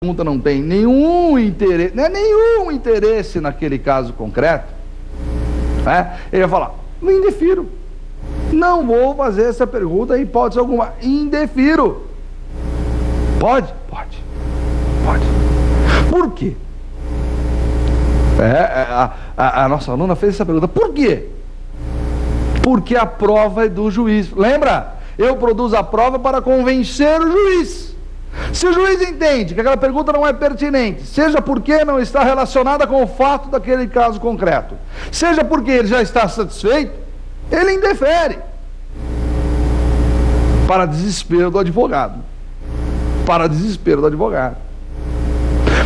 pergunta não tem nenhum interesse, não é nenhum interesse naquele caso concreto, né? Ele vai falar, não indefiro, não vou fazer essa pergunta em hipótese alguma, indefiro. Pode? Pode. Pode. Por quê? A nossa aluna fez essa pergunta, por quê? Porque a prova é do juiz. Lembra? Eu produzo a prova para convencer o juiz. Se o juiz entende que aquela pergunta não é pertinente, seja porque não está relacionada com o fato daquele caso concreto, seja porque ele já está satisfeito, ele indefere. Para desespero do advogado. Para desespero do advogado.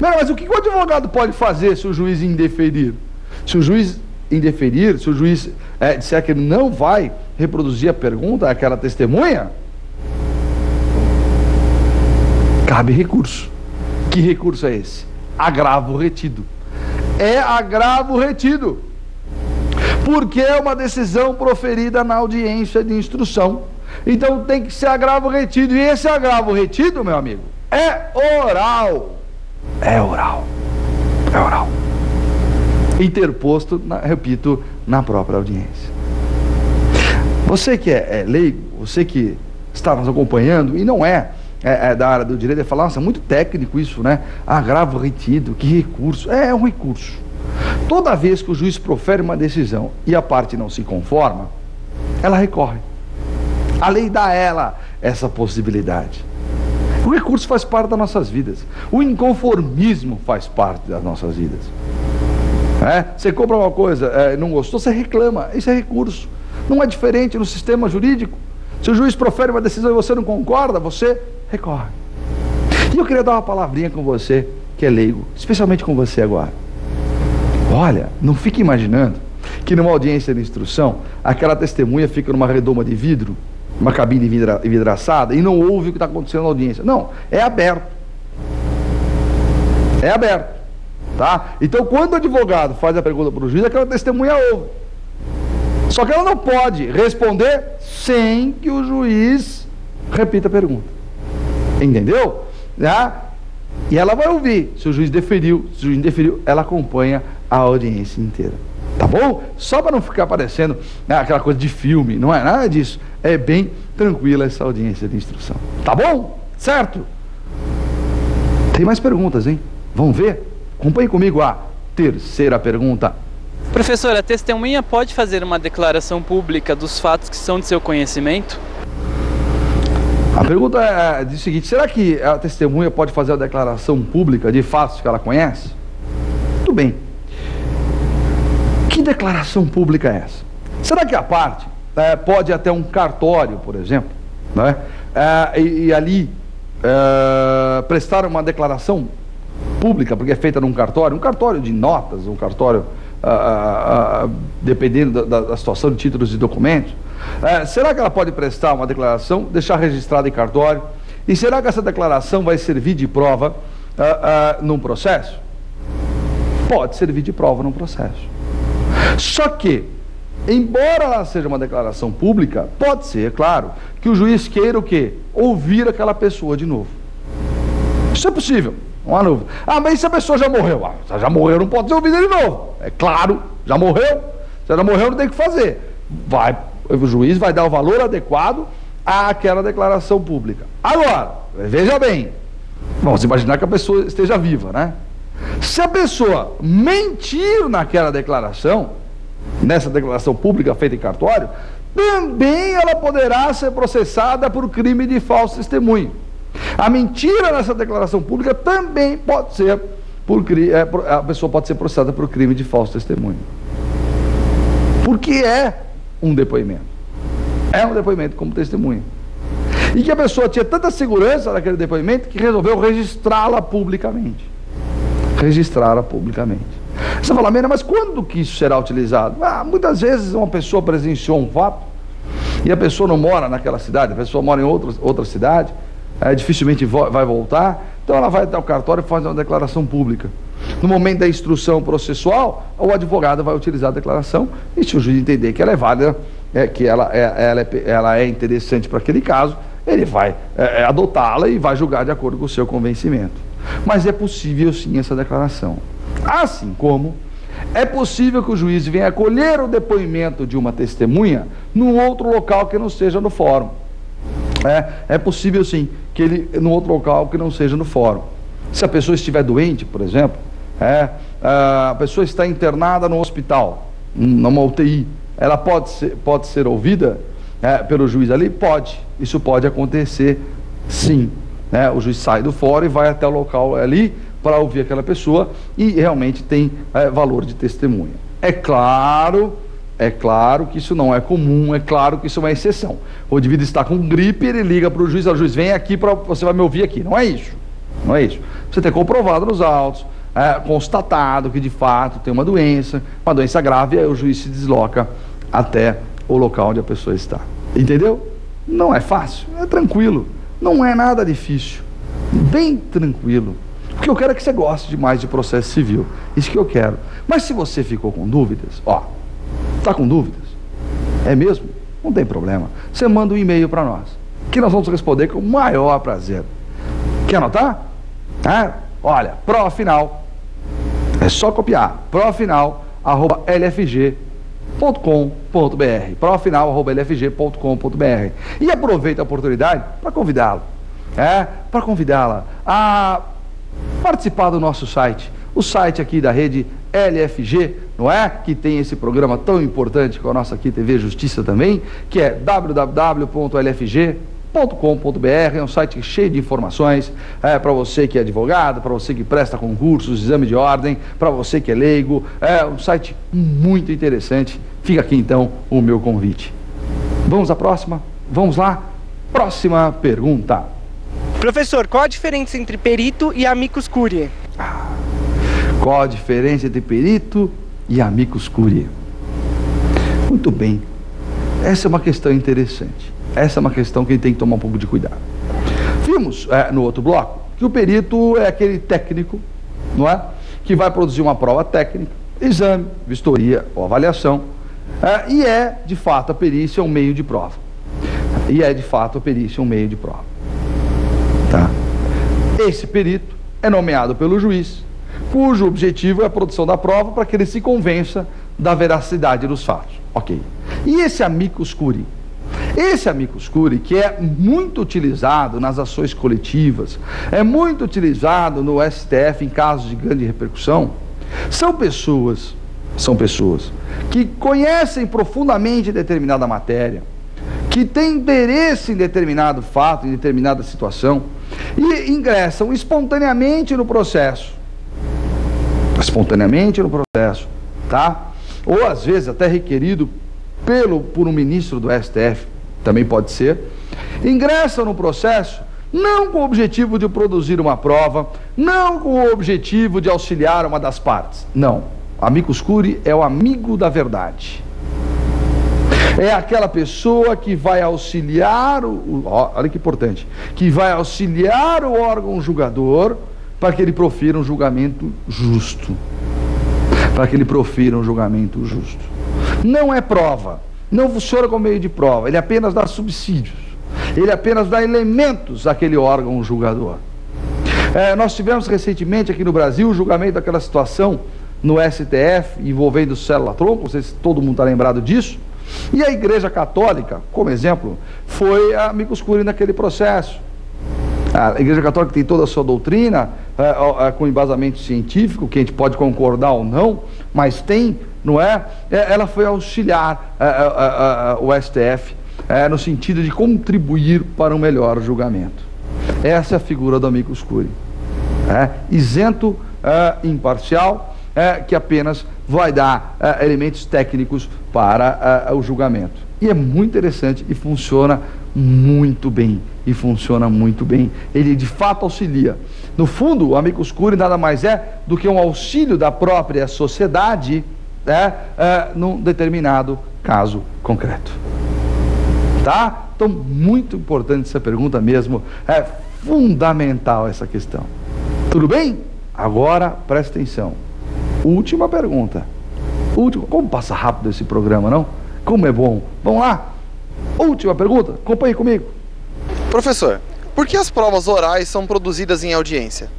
Mas o que o advogado pode fazer se o juiz indeferir? Se o juiz indeferir, se o juiz disser que ele não vai reproduzir a pergunta àquela testemunha, cabe recurso. Que recurso é esse? Agravo retido. É agravo retido. Porque é uma decisão proferida na audiência de instrução. Então tem que ser agravo retido. E esse agravo retido, meu amigo, é oral. É oral. É oral. Interposto, repito, na própria audiência. Você que é leigo, você que está nos acompanhando e não é da área do direito, vai falar, nossa, muito técnico isso, né? Agravo retido, que recurso? É um recurso. Toda vez que o juiz profere uma decisão e a parte não se conforma, ela recorre. A lei dá a ela essa possibilidade. O recurso faz parte das nossas vidas. O inconformismo faz parte das nossas vidas. Você compra uma coisa, não gostou, você reclama. Isso é recurso. Não é diferente no sistema jurídico. Se o juiz profere uma decisão e você não concorda, você recorre. E eu queria dar uma palavrinha com você que é leigo, especialmente com você agora. Olha, não fique imaginando que numa audiência de instrução, aquela testemunha fica numa redoma de vidro, uma cabine vidraçada, e não ouve o que está acontecendo na audiência. Não, é aberto. É aberto. Tá? Então, quando o advogado faz a pergunta para o juiz, aquela testemunha ouve. Só que ela não pode responder sem que o juiz repita a pergunta. Entendeu? E ela vai ouvir. Se o juiz deferiu, ela acompanha a audiência inteira. Tá bom? Só para não ficar parecendo aquela coisa de filme, não é nada disso. É bem tranquila essa audiência de instrução. Tá bom? Certo? Tem mais perguntas, hein? Vamos ver? Acompanhe comigo a terceira pergunta. Professor, a testemunha pode fazer uma declaração pública dos fatos que são de seu conhecimento? A pergunta é o seguinte, será que a testemunha pode fazer a declaração pública de fatos que ela conhece? Muito bem. Que declaração pública é essa? Será que a parte pode ir até um cartório, por exemplo, né? E ali prestar uma declaração pública, porque é feita num cartório, um cartório de notas, um cartório dependendo da situação de títulos e documentos? Será que ela pode prestar uma declaração, deixar registrada em cartório? E será que essa declaração vai servir de prova num processo? Pode servir de prova num processo. Só que, embora ela seja uma declaração pública, pode ser, claro, que o juiz queira o quê? Ouvir aquela pessoa de novo. Isso é possível. Não há dúvida. Mas se a pessoa já morreu? Se já morreu, não pode ser ouvida de novo. É claro, já morreu. Se já morreu, não tem o que fazer. O juiz vai dar o valor adequado àquela declaração pública. Agora, veja bem, vamos imaginar que a pessoa esteja viva, né? Se a pessoa mentir naquela declaração, nessa declaração pública feita em cartório, também ela poderá ser processada por crime de falso testemunho. A mentira nessa declaração pública também pode ser a pessoa pode ser processada por crime de falso testemunho. Porque é um depoimento. É um depoimento como testemunha. E que a pessoa tinha tanta segurança naquele depoimento que resolveu registrá-la publicamente. Registrá-la publicamente. Você fala, mas quando que isso será utilizado? Muitas vezes uma pessoa presenciou um fato e a pessoa não mora naquela cidade, a pessoa mora em outra cidade, dificilmente vai voltar, então ela vai até o cartório e faz uma declaração pública. No momento da instrução processual, o advogado vai utilizar a declaração e se o juiz entender que ela é válida, que ela é interessante para aquele caso, ele vai adotá-la e vai julgar de acordo com o seu convencimento. Mas é possível sim essa declaração. Assim como é possível que o juiz venha colher o depoimento de uma testemunha num outro local que não seja no fórum. É possível sim que ele num outro local que não seja no fórum. Se a pessoa estiver doente, por exemplo, a pessoa está internada no hospital, numa UTI, ela pode ser ouvida pelo juiz ali? Pode. Isso pode acontecer sim. O juiz sai do fórum e vai até o local ali para ouvir aquela pessoa e realmente tem valor de testemunha. É claro que isso não é comum, é claro que isso é uma exceção. O indivíduo está com gripe, ele liga para o juiz, juiz, vem aqui, você vai me ouvir aqui. Não é isso. Não é isso. Você tem comprovado nos autos, constatado que de fato tem uma doença grave, aí o juiz se desloca até o local onde a pessoa está. Entendeu? Não é fácil, é tranquilo. Não é nada difícil. Bem tranquilo. Porque eu quero é que você goste demais de processo civil. Isso que eu quero. Mas se você ficou com dúvidas, está com dúvidas? É mesmo? Não tem problema. Você manda um e-mail para nós, que nós vamos responder com o maior prazer. Quer anotar? Olha, profinal, é só copiar, profinal@lfg.com.br, profinal@lfg.com.br, e aproveita a oportunidade para convidá-lo, para convidá-la a participar do nosso site, o site aqui da rede LFG, não é? Que tem esse programa tão importante com a nossa aqui TV Justiça também, que é www.lfg.com.br, é um site cheio de informações para você que é advogado, para você que presta concursos, exame de ordem, para você que é leigo, é um site muito interessante. Fica aqui então o meu convite. Vamos à próxima? Vamos lá? Próxima pergunta. Professor, qual a diferença entre perito e amicus curiae? Qual a diferença entre perito e amicus curiae? Muito bem. Essa é uma questão interessante. Essa é uma questão que tem que tomar um pouco de cuidado. Vimos no outro bloco que o perito é aquele técnico, não é? Que vai produzir uma prova técnica, exame, vistoria ou avaliação, e de fato a perícia um meio de prova. Tá? Esse perito é nomeado pelo juiz, cujo objetivo é a produção da prova para que ele se convença da veracidade dos fatos. Ok. E esse amicus curiae? Esse amicus curiae, que é muito utilizado nas ações coletivas, é muito utilizado no STF em casos de grande repercussão, são pessoas que conhecem profundamente determinada matéria, que têm interesse em determinado fato, em determinada situação, e ingressam espontaneamente no processo. Tá? Ou às vezes até requerido por um ministro do STF, também pode ser, ingressam no processo não com o objetivo de produzir uma prova, não com o objetivo de auxiliar uma das partes. Não. Amicus curiae é o amigo da verdade. É aquela pessoa que vai auxiliar, olha que importante, que vai auxiliar o órgão julgador para que ele profira um julgamento justo. Não é prova, não funciona como meio de prova, ele apenas dá subsídios, ele apenas dá elementos àquele órgão julgador. Nós tivemos recentemente aqui no Brasil o julgamento daquela situação no STF envolvendo célula-tronco, não sei se todo mundo está lembrado disso, e a Igreja Católica, como exemplo, foi a amicus curiae naquele processo. A Igreja Católica tem toda a sua doutrina, com embasamento científico, que a gente pode concordar ou não, mas tem, não é? Ela foi auxiliar o STF no sentido de contribuir para um melhor julgamento. Essa é a figura do amicus curiae. Isento, imparcial, que apenas vai dar elementos técnicos para o julgamento. E é muito interessante e funciona muito bem. Ele de fato auxilia. No fundo, o amicus curiae nada mais é do que um auxílio da própria sociedade num determinado caso concreto. Tá? Então, muito importante essa pergunta mesmo. É fundamental essa questão. Tudo bem? Agora, presta atenção. Última pergunta. Como passa rápido esse programa, não? Como é bom. Vamos lá? Última pergunta. Acompanhe comigo. Professor, por que as provas orais são produzidas em audiência?